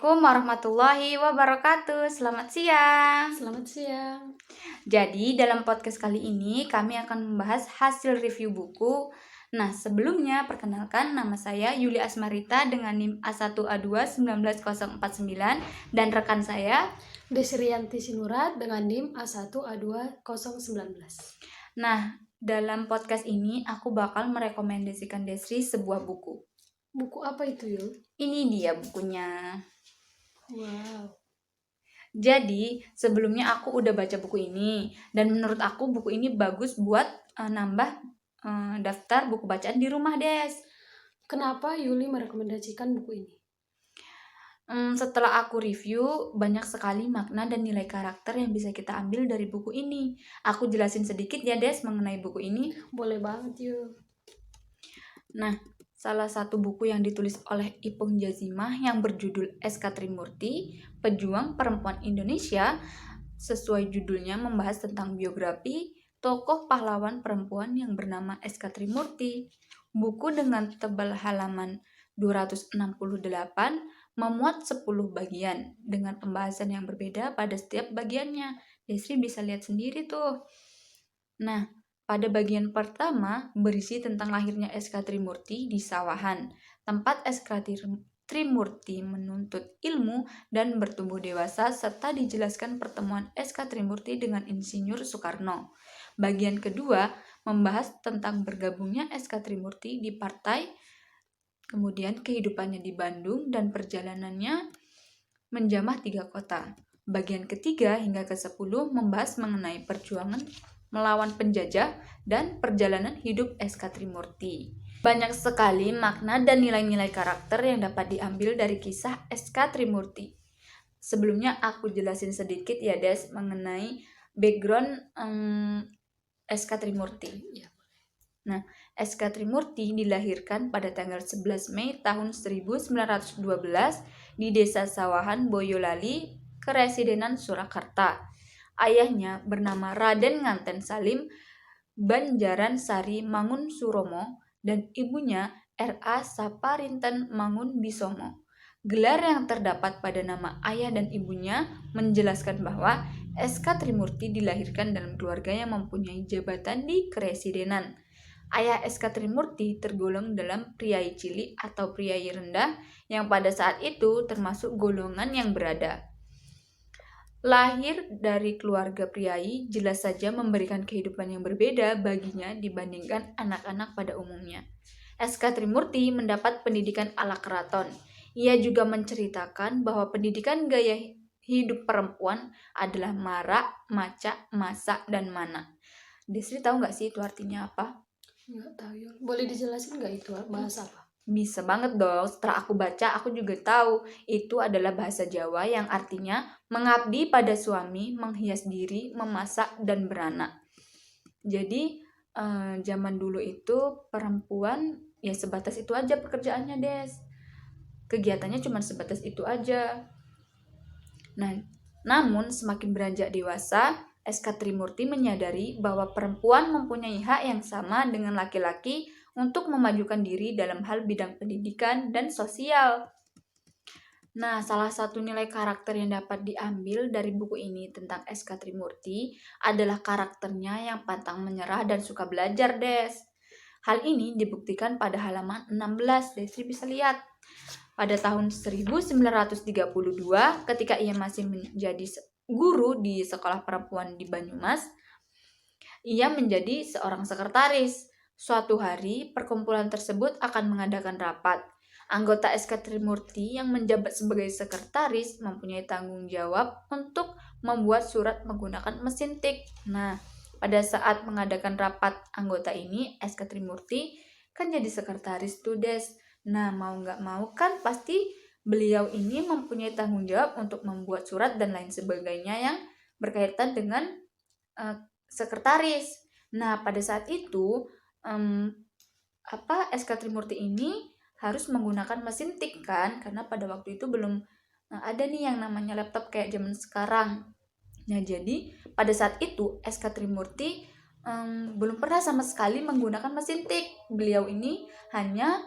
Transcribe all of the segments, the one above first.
Assalamualaikum warahmatullahi wabarakatuh. Selamat siang. Selamat siang. Jadi, dalam podcast kali ini kami akan membahas hasil review buku. Nah, sebelumnya perkenalkan nama saya Yuli Asmarita dengan NIM A1A2 19049 dan rekan saya. Desrianti Sinurat dengan NIM A1A2 019. Nah, dalam podcast ini aku bakal merekomendasikan Desri sebuah buku. Buku apa itu, Yul? Ini dia bukunya. Wow. Jadi, sebelumnya aku udah baca buku ini dan menurut aku buku ini bagus buat nambah daftar buku bacaan di rumah, Des. Kenapa Yuli merekomendasikan buku ini? Setelah aku review, banyak sekali makna dan nilai karakter yang bisa kita ambil dari buku ini. Aku jelasin sedikit ya, Des, mengenai buku ini. Boleh banget, Yul. Nah, salah satu buku yang ditulis oleh Ipung Jazimah yang berjudul S.K. Trimurti, Pejuang Perempuan Indonesia, sesuai judulnya membahas tentang biografi tokoh pahlawan perempuan yang bernama S.K. Trimurti. Buku dengan tebal halaman 268 memuat 10 bagian dengan pembahasan yang berbeda pada setiap bagiannya. Desri bisa lihat sendiri tuh. Nah, pada bagian pertama berisi tentang lahirnya S.K. Trimurti di Sawahan, tempat S.K. Trimurti menuntut ilmu dan bertumbuh dewasa, serta dijelaskan pertemuan S.K. Trimurti dengan Insinyur Soekarno. Bagian kedua membahas tentang bergabungnya S.K. Trimurti di partai, kemudian kehidupannya di Bandung dan perjalanannya menjamah 3 kota. Bagian ketiga hingga ke-10 membahas mengenai perjuangan melawan penjajah dan perjalanan hidup S.K. Trimurti. Banyak sekali makna dan nilai-nilai karakter yang dapat diambil dari kisah S.K. Trimurti. Sebelumnya aku jelasin sedikit ya, Des, mengenai background S.K. Trimurti. Nah, S.K. Trimurti dilahirkan pada tanggal 11 Mei tahun 1912 di Desa Sawahan, Boyolali, Keresidenan Surakarta. Ayahnya bernama Raden Nganten Salim Banjaran Sari Mangun Suromo dan ibunya R.A. Saparinten Mangun Bisomo. Gelar yang terdapat pada nama ayah dan ibunya menjelaskan bahwa S.K. Trimurti dilahirkan dalam keluarga yang mempunyai jabatan di keresidenan. Ayah S.K. Trimurti tergolong dalam priai cilik atau priai rendah yang pada saat itu termasuk golongan yang berada. Lahir dari keluarga priai jelas saja memberikan kehidupan yang berbeda baginya dibandingkan anak-anak pada umumnya. S.K. Trimurti mendapat pendidikan ala keraton. Ia juga menceritakan bahwa pendidikan gaya hidup perempuan adalah marak, maca, masak, dan mana. Desri tahu nggak sih itu artinya apa? Nggak tahu, Yul. Boleh dijelasin nggak itu bahasa apa? Bisa banget dong, setelah aku baca aku juga tahu itu adalah bahasa Jawa yang artinya mengabdi pada suami, menghias diri, memasak, dan beranak. Jadi zaman dulu itu perempuan ya sebatas itu aja pekerjaannya, Des. Kegiatannya cuma sebatas itu aja. Nah, namun semakin beranjak dewasa, S.K. Trimurti menyadari bahwa perempuan mempunyai hak yang sama dengan laki-laki untuk memajukan diri dalam hal bidang pendidikan dan sosial. Nah, salah satu nilai karakter yang dapat diambil dari buku ini tentang S.K. Trimurti adalah karakternya yang pantang menyerah dan suka belajar, Des. Hal ini dibuktikan pada halaman 16, Desri bisa lihat. Pada tahun 1932, ketika ia masih menjadi guru di sekolah perempuan di Banyumas, ia menjadi seorang sekretaris. Suatu hari, perkumpulan tersebut akan mengadakan rapat. Anggota S.K. Trimurti yang menjabat sebagai sekretaris mempunyai tanggung jawab untuk membuat surat menggunakan mesin tik. Nah, pada saat mengadakan rapat anggota ini, S.K. Trimurti kan jadi sekretaris tuh, Des. Nah, mau nggak mau kan pasti beliau ini mempunyai tanggung jawab untuk membuat surat dan lain sebagainya yang berkaitan dengan sekretaris. Nah, pada saat itu S.K. Trimurti ini harus menggunakan mesin tik kan, karena pada waktu itu belum ada nih yang namanya laptop kayak zaman sekarang. Nah, jadi pada saat itu S.K. Trimurti belum pernah sama sekali menggunakan mesin tik. Beliau ini hanya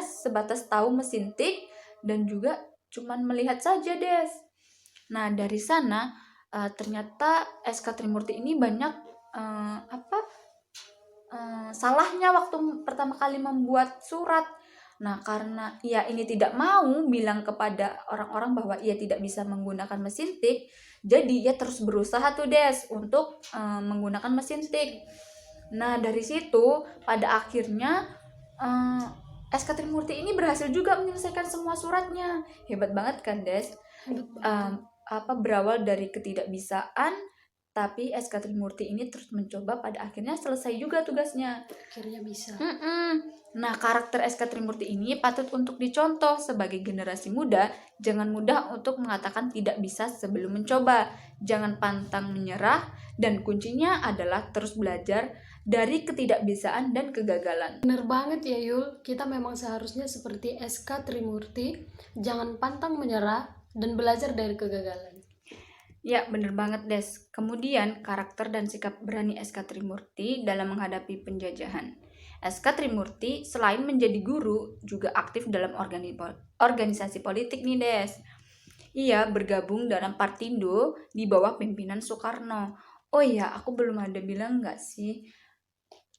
sebatas tahu mesin tik dan juga cuman melihat saja, Des. Nah, dari sana ternyata SK Trimurti ini banyak salahnya waktu pertama kali membuat surat. Nah, karena ia ini tidak mau bilang kepada orang-orang bahwa ia tidak bisa menggunakan mesin tik, jadi ia terus berusaha tuh Des untuk menggunakan mesin tik. Nah, dari situ pada akhirnya SK Trimurti ini berhasil juga menyelesaikan semua suratnya. Hebat banget kan, Des? Berawal dari ketidakbisaan, tapi SK Trimurti ini terus mencoba, pada akhirnya selesai juga tugasnya. Akhirnya bisa. Nah, karakter SK Trimurti ini patut untuk dicontoh sebagai generasi muda. Jangan mudah untuk mengatakan tidak bisa sebelum mencoba. Jangan pantang menyerah, dan kuncinya adalah terus belajar dari ketidakbisaan dan kegagalan. Bener banget ya Yul, kita memang seharusnya seperti SK Trimurti, jangan pantang menyerah dan belajar dari kegagalan. Ya, bener banget, Des. Kemudian, karakter dan sikap berani SK Trimurti dalam menghadapi penjajahan. SK Trimurti selain menjadi guru, juga aktif dalam organisasi politik nih, Des. Ia bergabung dalam Partindo di bawah pimpinan Soekarno. Oh iya, aku belum ada bilang nggak sih,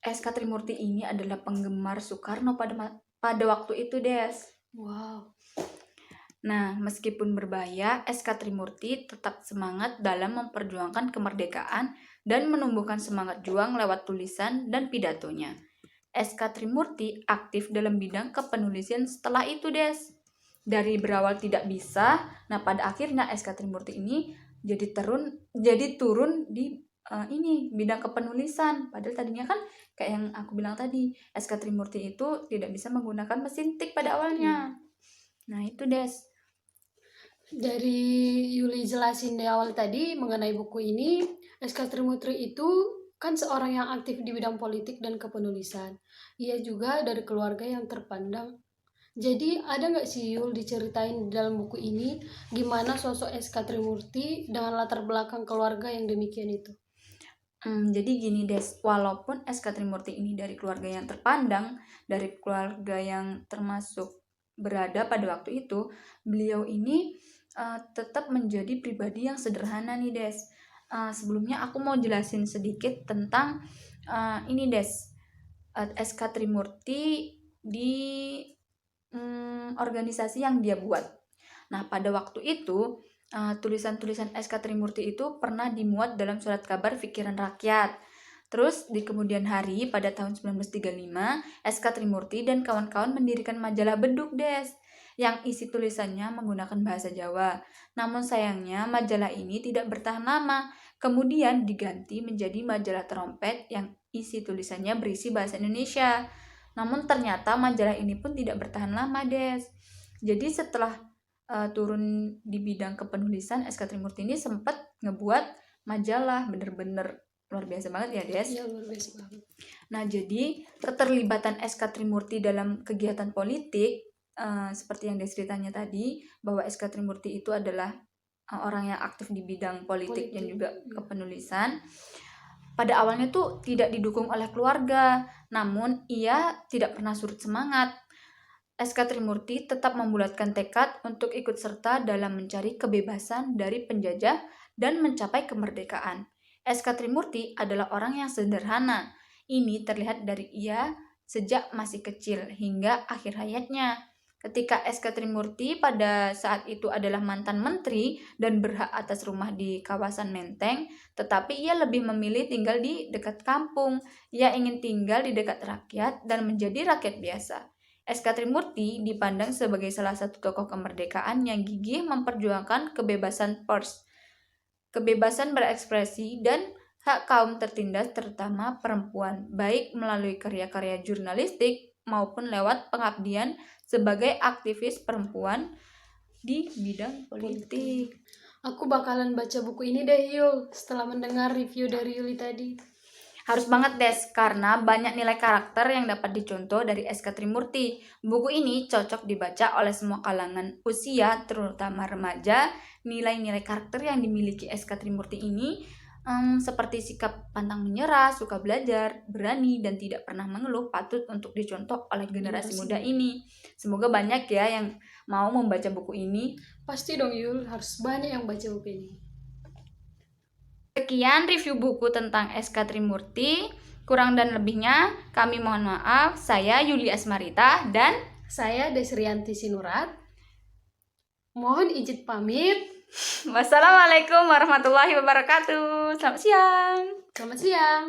SK Trimurti ini adalah penggemar Soekarno pada waktu itu, Des. Wow. Nah, meskipun berbahaya, SK Trimurti tetap semangat dalam memperjuangkan kemerdekaan dan menumbuhkan semangat juang lewat tulisan dan pidatonya. SK Trimurti aktif dalam bidang kepenulisan setelah itu, Des. Dari berawal tidak bisa, nah pada akhirnya SK Trimurti ini jadi turun di bidang kepenulisan. Padahal tadinya kan kayak yang aku bilang tadi, SK Trimurti itu tidak bisa menggunakan mesin tik pada awalnya. Nah, itu, Des. Dari Yuli jelasin di awal tadi mengenai buku ini, SK Trimurti itu kan seorang yang aktif di bidang politik dan kepenulisan. Ia juga dari keluarga yang terpandang. Jadi ada nggak sih Yul diceritain di dalam buku ini gimana sosok SK Trimurti dengan latar belakang keluarga yang demikian itu? Jadi gini, Des, walaupun SK Trimurti ini dari keluarga yang terpandang, dari keluarga yang termasuk berada pada waktu itu, beliau ini tetap menjadi pribadi yang sederhana nih, Des. Sebelumnya aku mau jelasin sedikit tentang ini, Des. SK Trimurti di organisasi yang dia buat. Nah, pada waktu itu tulisan-tulisan SK Trimurti itu pernah dimuat dalam surat kabar Pikiran Rakyat. Terus di kemudian hari pada tahun 1935, SK Trimurti dan kawan-kawan mendirikan majalah Beduk, Des, yang isi tulisannya menggunakan bahasa Jawa. Namun sayangnya majalah ini tidak bertahan lama, kemudian diganti menjadi majalah Trompet yang isi tulisannya berisi bahasa Indonesia. Namun ternyata majalah ini pun tidak bertahan lama, Des. Jadi setelah turun di bidang kepenulisan, SK Trimurti ini sempat ngebuat majalah, bener-bener luar biasa banget ya, Des. Iya, luar biasa banget. Nah, jadi keterlibatan SK Trimurti dalam kegiatan politik, seperti yang Des ceritanya tadi, bahwa SK Trimurti itu adalah orang yang aktif di bidang politik dan juga kepenulisan. Pada awalnya tuh tidak didukung oleh keluarga, namun ia tidak pernah surut semangat. SK Trimurti tetap membulatkan tekad untuk ikut serta dalam mencari kebebasan dari penjajah dan mencapai kemerdekaan. SK Trimurti adalah orang yang sederhana. Ini terlihat dari ia sejak masih kecil hingga akhir hayatnya. Ketika SK Trimurti pada saat itu adalah mantan menteri dan berhak atas rumah di kawasan Menteng, tetapi ia lebih memilih tinggal di dekat kampung. Ia ingin tinggal di dekat rakyat dan menjadi rakyat biasa. SK Trimurti dipandang sebagai salah satu tokoh kemerdekaan yang gigih memperjuangkan kebebasan pers, kebebasan berekspresi, dan hak kaum tertindas terutama perempuan, baik melalui karya-karya jurnalistik maupun lewat pengabdian sebagai aktivis perempuan di bidang politik. Aku bakalan baca buku ini deh Yul setelah mendengar review dari Yuli tadi. Harus banget, Des, karena banyak nilai karakter yang dapat dicontoh dari SK Trimurti. Buku ini cocok dibaca oleh semua kalangan usia, terutama remaja. Nilai-nilai karakter yang dimiliki SK Trimurti ini seperti sikap pantang menyerah, suka belajar, berani, dan tidak pernah mengeluh patut untuk dicontoh oleh generasi muda ini. Semoga banyak ya yang mau membaca buku ini. Pasti dong Yul, harus banyak yang baca buku ini. Sekian review buku tentang SK Trimurti. Kurang dan lebihnya kami mohon maaf. Saya Yuli Asmarita dan Saya Desrianti Sinurat. Mohon izin pamit. wassalamualaikum warahmatullahi wabarakatuh. Selamat siang. Selamat siang.